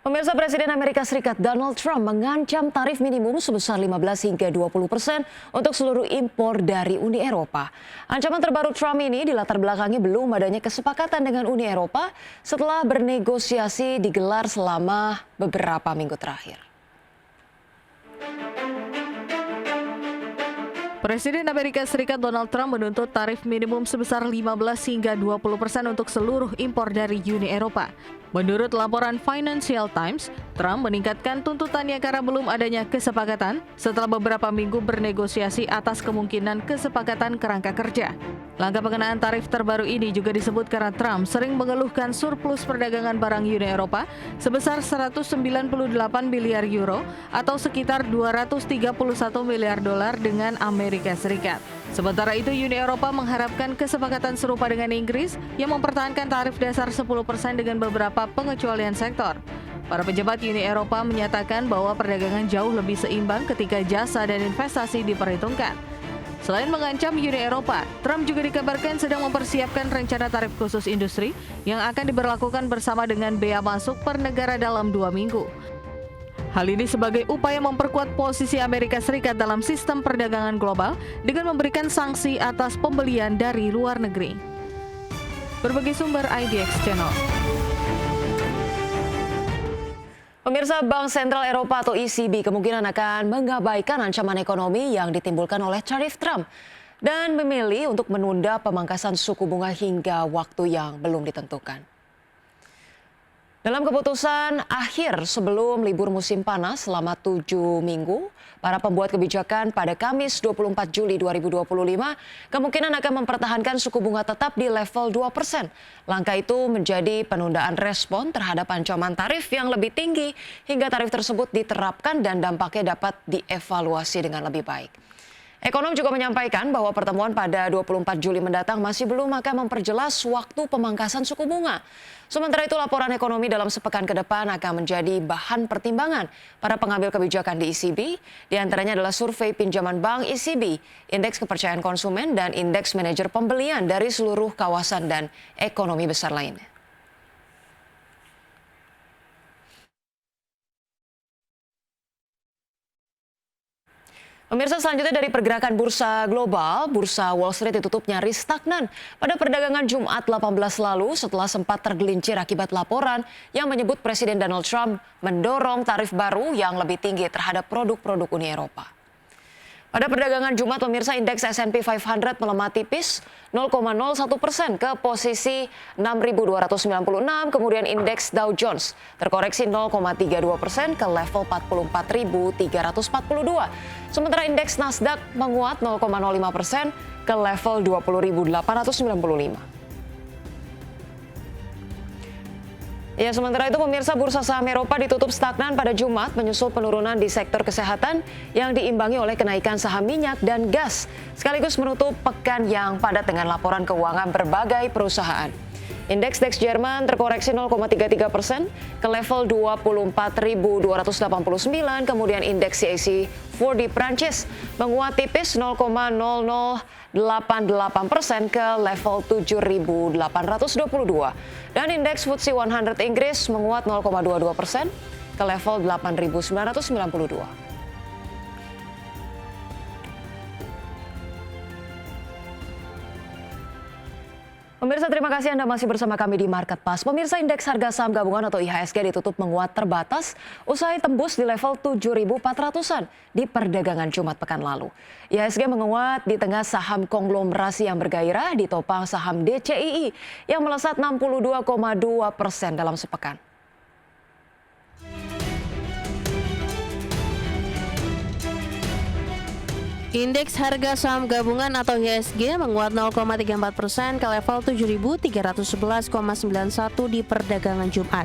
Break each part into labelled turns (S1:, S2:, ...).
S1: Pemirsa, Presiden Amerika Serikat Donald Trump mengancam tarif minimum sebesar 15 hingga 20% untuk seluruh impor dari Uni Eropa. Ancaman terbaru Trump ini dilatar belakangi belum adanya kesepakatan dengan Uni Eropa setelah bernegosiasi digelar selama beberapa minggu terakhir.
S2: Presiden Amerika Serikat Donald Trump menuntut tarif minimum sebesar 15 hingga 20% untuk seluruh impor dari Uni Eropa. Menurut laporan Financial Times, Trump meningkatkan tuntutannya karena belum adanya kesepakatan setelah beberapa minggu bernegosiasi atas kemungkinan kesepakatan kerangka kerja. Langkah pengenaan tarif terbaru ini juga disebut karena Trump sering mengeluhkan surplus perdagangan barang Uni Eropa sebesar 198 miliar euro atau sekitar 231 miliar dolar dengan Amerika Serikat. Sementara itu, Uni Eropa mengharapkan kesepakatan serupa dengan Inggris yang mempertahankan tarif dasar 10% dengan beberapa pengecualian sektor. Para pejabat Uni Eropa menyatakan bahwa perdagangan jauh lebih seimbang ketika jasa dan investasi diperhitungkan. Selain mengancam Uni Eropa, Trump juga dikabarkan sedang mempersiapkan rencana tarif khusus industri yang akan diberlakukan bersama dengan bea masuk per negara dalam 2 minggu. Hal ini sebagai upaya memperkuat posisi Amerika Serikat dalam sistem perdagangan global dengan memberikan sanksi atas pembelian dari luar negeri. Berbagai sumber IDX Channel.
S1: Pemirsa, Bank Sentral Eropa atau ECB kemungkinan akan mengabaikan ancaman ekonomi yang ditimbulkan oleh tarif Trump dan memilih untuk menunda pemangkasan suku bunga hingga waktu yang belum ditentukan. Dalam keputusan akhir sebelum libur musim panas selama 7 minggu, para pembuat kebijakan pada Kamis 24 Juli 2025 kemungkinan akan mempertahankan suku bunga tetap di level 2%. Langkah itu menjadi penundaan respon terhadap ancaman tarif yang lebih tinggi hingga tarif tersebut diterapkan dan dampaknya dapat dievaluasi dengan lebih baik. Ekonom juga menyampaikan bahwa pertemuan pada 24 Juli mendatang masih belum akan memperjelas waktu pemangkasan suku bunga. Sementara itu, laporan ekonomi dalam sepekan ke depan akan menjadi bahan pertimbangan para pengambil kebijakan di ECB. Di antaranya adalah survei pinjaman bank ECB, indeks kepercayaan konsumen, dan indeks manajer pembelian dari seluruh kawasan dan ekonomi besar lainnya. Pemirsa, selanjutnya dari pergerakan bursa global, bursa Wall Street ditutup nyaris stagnan pada perdagangan Jumat 18 lalu setelah sempat tergelincir akibat laporan yang menyebut Presiden Donald Trump mendorong tarif baru yang lebih tinggi terhadap produk-produk Uni Eropa. Pada perdagangan Jumat, pemirsa, indeks S&P 500 melemah tipis 0,01% ke posisi 6.296, kemudian indeks Dow Jones terkoreksi 0,32% ke level 44.342. Sementara indeks Nasdaq menguat 0,05% ke level 20.895. Ya, sementara itu pemirsa, bursa saham Eropa ditutup stagnan pada Jumat menyusul penurunan di sektor kesehatan yang diimbangi oleh kenaikan saham minyak dan gas, sekaligus menutup pekan yang padat dengan laporan keuangan berbagai perusahaan. Indeks DAX Jerman terkoreksi 0,33% ke level 24.289, kemudian indeks CAC 40 Prancis menguat tipis 0,0088% ke level 7.822 dan indeks FTSE 100 Inggris menguat 0,22% ke level 8.992. Pemirsa, terima kasih Anda masih bersama kami di Market Pass. Pemirsa, indeks harga saham gabungan atau IHSG ditutup menguat terbatas usai tembus di level 7.400-an di perdagangan Jumat pekan lalu. IHSG menguat di tengah saham konglomerasi yang bergairah ditopang saham DCII yang melesat 62,2% dalam sepekan.
S3: Indeks harga saham gabungan atau IHSG menguat 0,34% ke level 7.311,91 di perdagangan Jumat.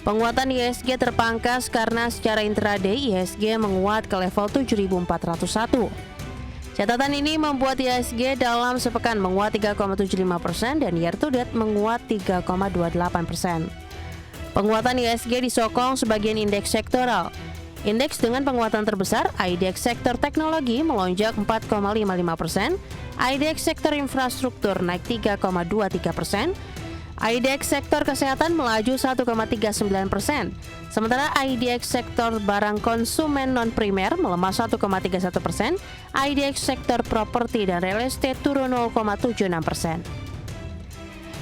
S3: Penguatan IHSG terpangkas karena secara intraday IHSG menguat ke level 7.401. Catatan ini membuat IHSG dalam sepekan menguat 3,75% dan year to date menguat 3,28%. Penguatan IHSG disokong sebagian indeks sektoral. Indeks dengan penguatan terbesar, IDX sektor teknologi melonjak 4,55%, IDX sektor infrastruktur naik 3,23%, IDX sektor kesehatan melaju 1,39%, sementara IDX sektor barang konsumen non-primer melemah 1,31%, IDX sektor properti dan real estate turun 0,76%.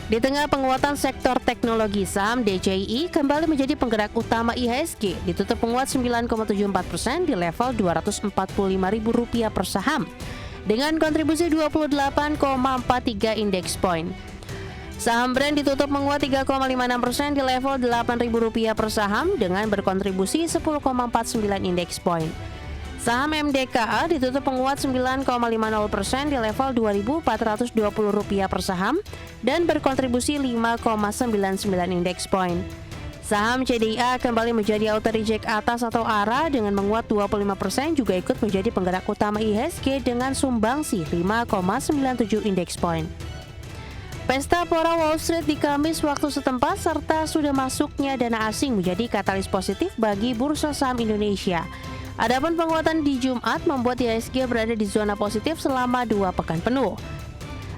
S3: Di tengah penguatan sektor teknologi, saham DCII kembali menjadi penggerak utama IHSG, ditutup menguat 9,74% di level Rp245.000 per saham, dengan kontribusi 28,43 indeks point. Saham Brand ditutup menguat 3,56% di level Rp8.000 per saham dengan berkontribusi 10,49 indeks point. Saham MDKA ditutup menguat 9,50% di level Rp2.420 per saham dan berkontribusi 5,99 indeks point. Saham CDIA kembali menjadi auto reject atas atau ARA dengan menguat 25% juga ikut menjadi penggerak utama IHSG dengan sumbangsi 5,97 indeks point. Pesta Pora Wall Street di Kamis waktu setempat serta sudah masuknya dana asing menjadi katalis positif bagi bursa saham Indonesia. Adapun penguatan di Jumat membuat IHSG berada di zona positif selama 2 pekan penuh.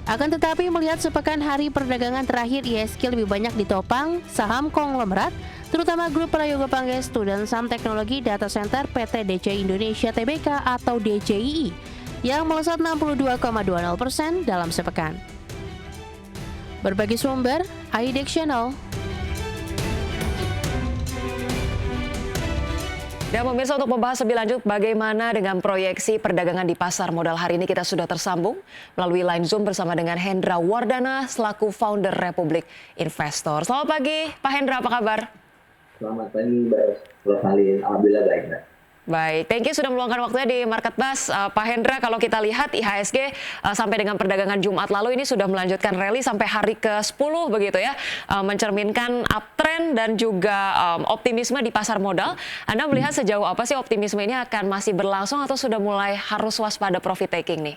S3: Akan tetapi melihat sepekan hari perdagangan terakhir IHSG lebih banyak ditopang saham konglomerat, terutama grup Prayoga Pangestu dan saham teknologi data center PT DCI Indonesia Tbk atau DCII yang melesat 62,20% dalam sepekan. Berbagi sumber, IDX Channel.
S1: Dan pemirsa, untuk membahas lebih lanjut bagaimana dengan proyeksi perdagangan di pasar modal hari ini, kita sudah tersambung melalui line Zoom bersama dengan Hendra Wardana selaku founder Republik Investor. Selamat pagi Pak Hendra, apa kabar?
S4: Selamat pagi Mbak Rosalin, alhamdulillah baik Mbak.
S1: Baik, thank you sudah meluangkan waktunya di Market Buzz. Pak Hendra, kalau kita lihat IHSG sampai dengan perdagangan Jumat lalu ini sudah melanjutkan rally sampai hari ke-10 begitu ya, mencerminkan uptrend dan juga optimisme di pasar modal. Anda melihat sejauh apa sih optimisme ini akan masih berlangsung atau sudah mulai harus waspada profit taking nih?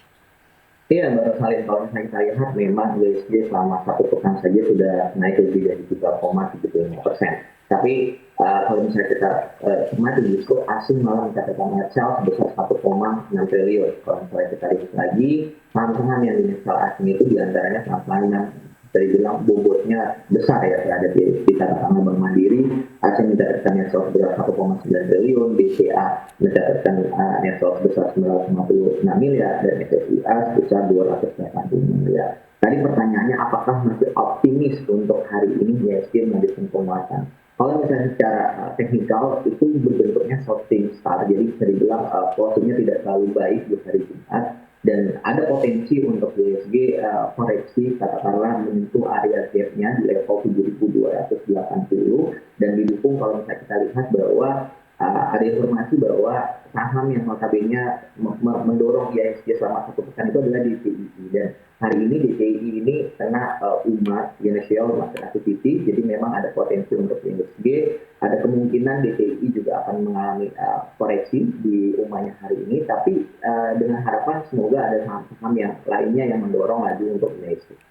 S4: Iya Mbak Rosalin, kalau misalnya kita lihat memang IHSG selama 1 pekan saja sudah naik lebih dari 3,75%. Tapi kalau misalnya kita cermati justru asing malah mencatatkan net sales sebesar 1,6 triliun. Kalau misalnya kita lihat lagi, saham-saham yang di net sales asing itu diantaranya saham-saham yang bisa dibilang bobotnya besar ya, ada di katakanlah Bank Mandiri, asing mencatatkan net sales sebesar 1,9 triliun, BCA mencatatkan net sales sebesar 956 miliar, dan SSIA sebesar 280 miliar. Tadi pertanyaannya, apakah masih optimis untuk hari ini IHSG melanjutkan penguatan? Kalau misalnya secara teknikal itu berbentuknya shorting star, jadi bisa dibilang posisinya tidak terlalu baik di hari Jumat dan ada potensi untuk IHSG koreksi katakanlah menyentuh area gap-nya di level 7.280 dan didukung kalau misalnya kita lihat bahwa ada informasi bahwa saham yang notabene mendorong IHSG selama 1 pekan itu adalah DCII, dan hari ini DCII ini kena umat Initial Market Activity, jadi memang ada potensi untuk IHSG, ada kemungkinan DCII juga akan mengalami koreksi di umahnya hari ini, tapi dengan harapan semoga ada saham-saham yang lainnya yang mendorong lagi untuk IHSG.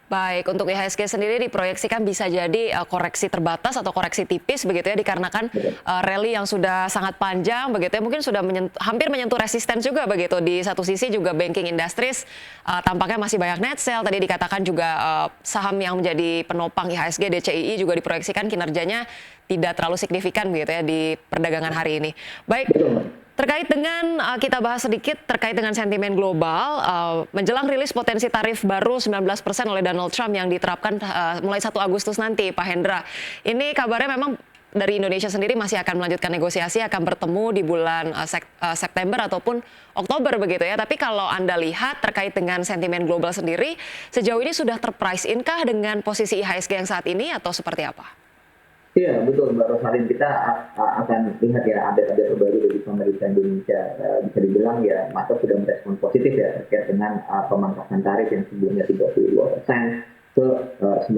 S1: Baik, untuk IHSG sendiri diproyeksikan bisa jadi koreksi terbatas atau koreksi tipis begitu ya, dikarenakan rally yang sudah sangat panjang begitu ya, mungkin sudah hampir menyentuh resisten juga begitu. Di satu sisi juga banking industries tampaknya masih banyak net sell, tadi dikatakan juga saham yang menjadi penopang IHSG DCII juga diproyeksikan kinerjanya tidak terlalu signifikan begitu ya di perdagangan hari ini. Baik. Terkait dengan, kita bahas sedikit terkait dengan sentimen global, menjelang rilis potensi tarif baru 19% oleh Donald Trump yang diterapkan mulai 1 Agustus nanti, Pak Hendra. Ini kabarnya memang dari Indonesia sendiri masih akan melanjutkan negosiasi, akan bertemu di bulan September ataupun Oktober begitu ya. Tapi kalau Anda lihat terkait dengan sentimen global sendiri, sejauh ini sudah terprice in-kah dengan posisi IHSG yang saat ini atau seperti apa?
S4: Iya betul Mbak Rosalin, kita akan lihat ya update-update terbaru dari pemerintah Indonesia. Bisa dibilang ya masa sudah merespon positif ya terkait dengan pemangkasan tarif yang sebelumnya 32% ke 19%.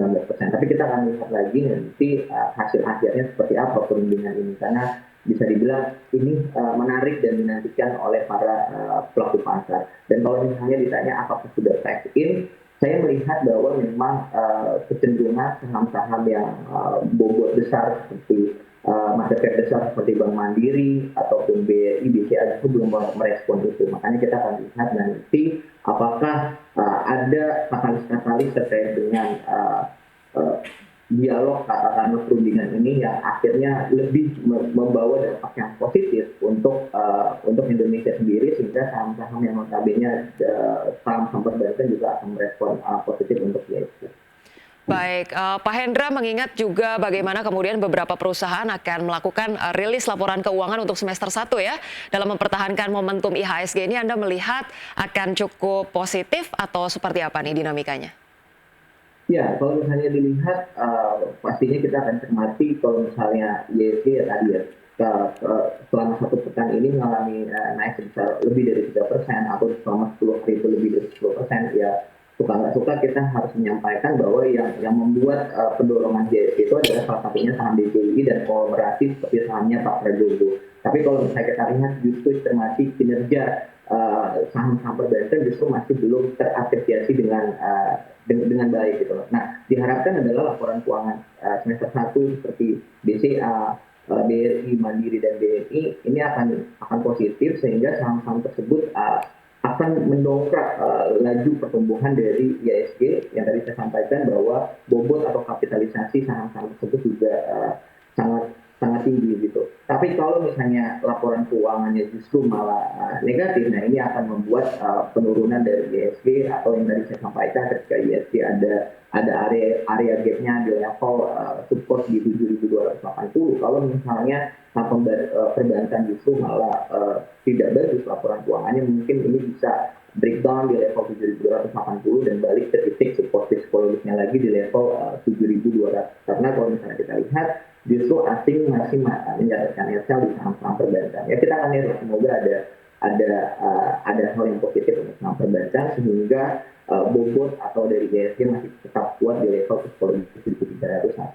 S4: Tapi kita akan lihat lagi nanti hasil akhirnya seperti apa perundingan ini, karena bisa dibilang ini menarik dan dinantikan oleh para pelaku pasar. Dan kalau misalnya ditanya apakah sudah price in, saya melihat bahwa memang kecenderungan saham-saham yang bobot besar seperti market cap besar seperti Bank Mandiri ataupun BRI, BCA itu belum merespon itu. Makanya kita akan lihat nanti apakah ada katalis-katalis terkait dengan eh, dialog katakanlah perundingan ini yang akhirnya lebih membawa dampak yang positif untuk Indonesia sendiri, sehingga saham-saham yang notabene saham-saham perbankan juga akan merespon positif untuk IHSG.
S1: Baik, Pak Hendra mengingat juga bagaimana kemudian beberapa perusahaan akan melakukan rilis laporan keuangan untuk semester 1 ya. Dalam mempertahankan momentum IHSG ini Anda melihat akan cukup positif atau seperti apa nih dinamikanya?
S4: Ya, kalau misalnya dilihat, pastinya kita akan cermati kalau misalnya IHSG ya tadi ya, selama 1 pekan ini mengalami naik sebesar lebih dari 3%, atau selama 10 hari itu lebih dari 10%, ya suka nggak suka kita harus menyampaikan bahwa yang membuat pendorongan IHSG itu adalah salah satunya saham DCI dan kolaborasi seperti sahamnya Pak Prabowo. Tapi kalau misalnya kita lihat justru cermati kinerja saham-saham perbankan justru masih belum terapresiasi dengan baik gitu loh. Nah, diharapkan adalah laporan keuangan semester 1 seperti BCA, BRI, Mandiri dan BNI ini akan positif, sehingga saham-saham tersebut akan mendongkrak laju pertumbuhan dari IHSG yang tadi saya sampaikan, bahwa bobot atau kapitalisasi saham-saham tersebut juga sangat tinggi gitu. Tapi kalau misalnya laporan keuangannya justru malah negatif, nah ini akan membuat penurunan dari IHSG, atau yang tadi saya sampaikan ketika IHSG ada area gapnya di level support di 7.280. Kalau misalnya saham perbankan justru malah tidak bagus laporan keuangannya, mungkin ini bisa breakdown di level 7.280 dan balik ke titik support psikologisnya lagi di level 7.200. Karena kalau misalnya kita lihat justru asing masih mencatatkan net sell di saham-saham perbankan. Ya kita akan lihat, semoga ada hal yang positif untuk saham perbankan, sehingga bobot atau dari IHSG masih tetap kuat di level psikologis 7.300.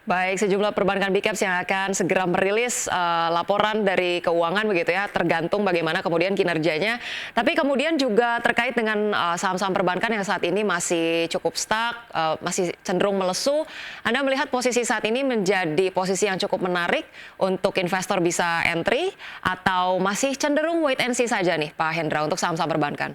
S1: Baik, sejumlah perbankan big caps yang akan segera merilis laporan dari keuangan begitu ya, tergantung bagaimana kemudian kinerjanya. Tapi kemudian juga terkait dengan saham-saham perbankan yang saat ini masih cukup stuck, masih cenderung melesu. Anda melihat posisi saat ini menjadi posisi yang cukup menarik untuk investor bisa entry, atau masih cenderung wait and see saja nih Pak Hendra untuk saham-saham perbankan?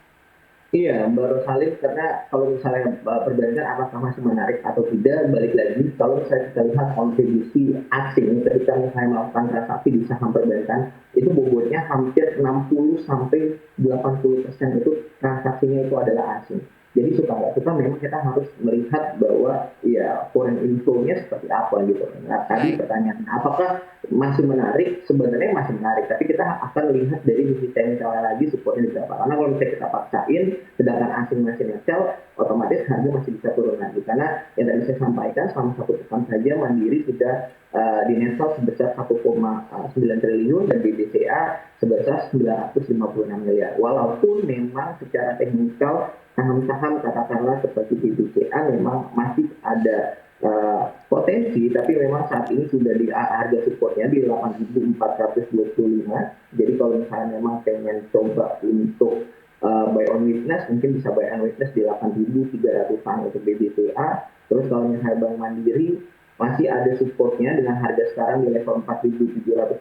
S4: Iya, Mbak Rosalin, karena kalau misalnya perbankan apakah masih menarik atau tidak, balik lagi kalau misalnya kita lihat kontribusi asing ketika misalnya melakukan transaksi di saham perbankan, itu bobotnya hampir 60-80% itu transaksinya itu adalah asing. Jadi suka nggak suka memang kita harus melihat bahwa ya foreign inflow-nya seperti apa gitu. Nah, tadi pertanyaan, apakah masih menarik? Sebenarnya masih menarik, tapi kita akan lihat dari sisi teknikal lagi supportnya di berapa. Karena kalau misalnya kita paksain, sedangkan asing masih net-sell, otomatis harga masih bisa turun lagi. Karena yang tadi saya sampaikan, selama 1 pekan saja Mandiri sudah di net-sell sebesar 1,9 triliun dan di BCA sebesar 956 miliar. Walaupun memang secara teknikal saham-saham katakanlah seperti di BCA memang masih ada potensi, tapi memang saat ini sudah di harga supportnya di 8.425. Jadi kalau misalnya memang pengen coba untuk buy on weakness, mungkin bisa buy on weakness di 8.300-an untuk BBCA. Terus kalau misalnya Bank Mandiri masih ada supportnya dengan harga sekarang di level 4.740,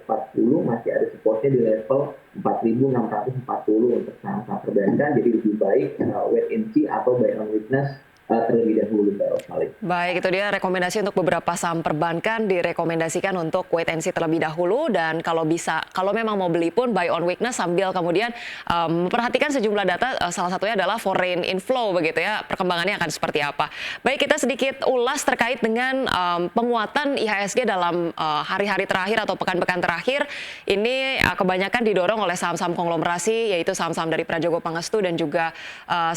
S4: masih ada supportnya di level 4.640 untuk saham-saham perbankan. Jadi lebih baik wait and see atau buy on weakness terlebih dahulu, Mbak Rosalin.
S1: Baik, itu dia rekomendasi untuk beberapa saham perbankan, direkomendasikan untuk wait and see terlebih dahulu, dan kalau bisa, kalau memang mau beli pun buy on weakness sambil kemudian memperhatikan sejumlah data, salah satunya adalah foreign inflow begitu ya, perkembangannya akan seperti apa. Baik, kita sedikit ulas terkait dengan penguatan IHSG dalam hari-hari terakhir atau pekan-pekan terakhir. Ini kebanyakan didorong oleh saham-saham konglomerasi, yaitu saham-saham dari Prajogo Pangestu dan juga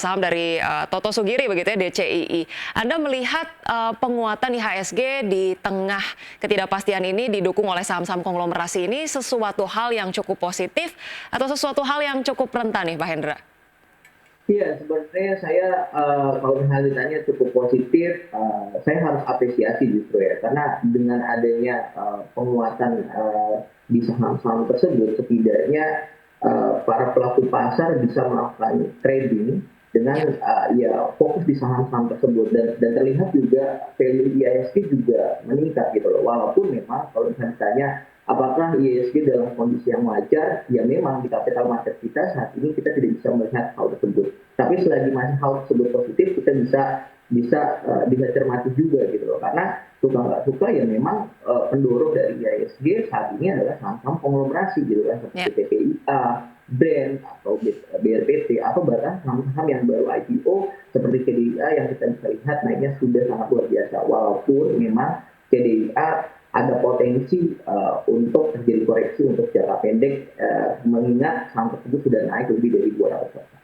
S1: saham dari Toto Sugiri begitu ya, DCII. Anda melihat penguatan IHSG di tengah ketidakpastian ini didukung oleh saham-saham konglomerasi ini sesuatu hal yang cukup positif atau sesuatu hal yang cukup rentan nih Pak Hendra?
S4: Iya, sebenarnya saya kalau misalnya ditanya cukup positif, saya harus apresiasi justru ya, karena dengan adanya penguatan di saham-saham tersebut, setidaknya para pelaku pasar bisa melakukan trading dengan ya fokus di saham-saham tersebut, dan terlihat juga value IHSG juga meningkat gitu loh. Walaupun memang kalau misalnya ditanya apakah IHSG dalam kondisi yang wajar, ya memang di capital market kita saat ini kita tidak bisa melihat hal tersebut. Tapi selagi masih hal tersebut positif, kita bisa bisa cermati juga gitu loh, karena suka nggak suka ya memang pendorong dari IHSG saat ini adalah saham-saham konglomerasi gitu kan, seperti PPIA, Brand atau BRPT, atau bahkan saham-saham yang baru IPO seperti KDIA yang kita bisa lihat naiknya sudah sangat luar biasa, walaupun memang KDIA ada potensi untuk terjadi koreksi untuk jangka pendek, mengingat saham tersebut sudah naik lebih dari 200%.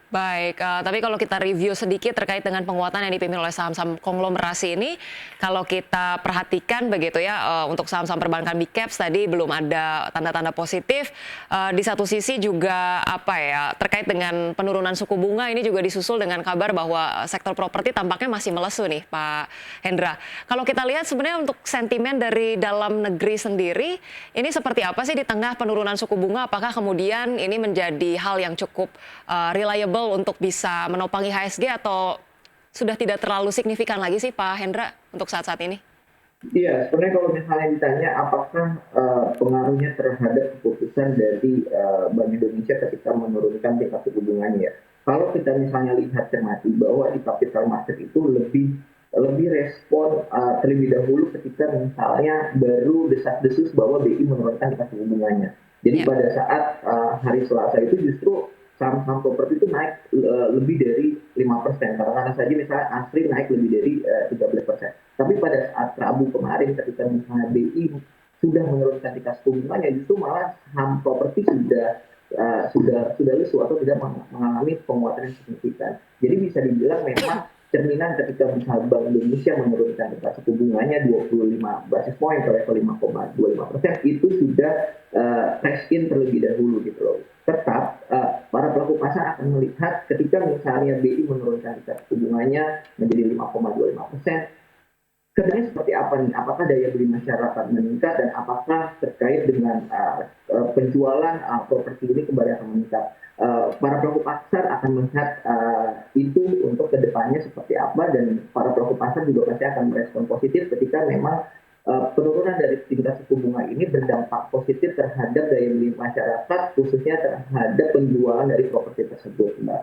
S1: Baik, tapi kalau kita review sedikit terkait dengan penguatan yang dipimpin oleh saham-saham konglomerasi ini, kalau kita perhatikan begitu ya, untuk saham-saham perbankan big caps tadi belum ada tanda-tanda positif. Di satu sisi juga terkait dengan penurunan suku bunga ini juga disusul dengan kabar bahwa sektor properti tampaknya masih melesu nih, Pak Hendra. Kalau kita lihat sebenarnya untuk sentimen dari dalam negeri sendiri, ini seperti apa sih di tengah penurunan suku bunga? Apakah kemudian ini menjadi hal yang cukup reliable untuk bisa menopang IHSG atau sudah tidak terlalu signifikan lagi sih Pak Hendra untuk saat-saat ini?
S4: Iya, sebenarnya kalau misalnya ditanya apakah pengaruhnya terhadap keputusan dari Bank Indonesia ketika menurunkan tingkat suku bunganya, ya. Kalau kita misalnya lihat cermati bahwa di capital market itu lebih respon terlebih dahulu ketika misalnya baru desas-desus bahwa BI menurunkan tingkat suku bunganya. Jadi pada saat hari Selasa itu justru saham-saham properti itu naik lebih dari 5%. Karena saja misalnya Asri naik lebih dari 13%. Tapi pada saat Rabu kemarin ketika misalnya BI sudah menurunkan tingkat suku bunganya, justru malah saham properti sudah lesu atau tidak mengalami penguatan yang signifikan. Jadi bisa dibilang memang cerminan ketika misalnya Bank Indonesia menurunkan tingkat suku bunganya 25 basis point ke level 5,25%, itu sudah price in terlebih dahulu gitu loh. Tetap para pelaku pasar akan melihat ketika misalnya BI menurunkan tingkat suku bunganya menjadi 5,25%, kedepannya seperti apa nih? Apakah daya beli masyarakat meningkat dan apakah terkait dengan penjualan properti ini kembali akan meningkat? Para pelaku pasar akan melihat itu untuk kedepannya seperti apa, dan para pelaku pasar juga pasti akan merespon positif ketika memang penurunan dari tingkat suku bunga ini berdampak positif terhadap daya beli masyarakat, khususnya terhadap penjualan dari properti tersebut, Mbak.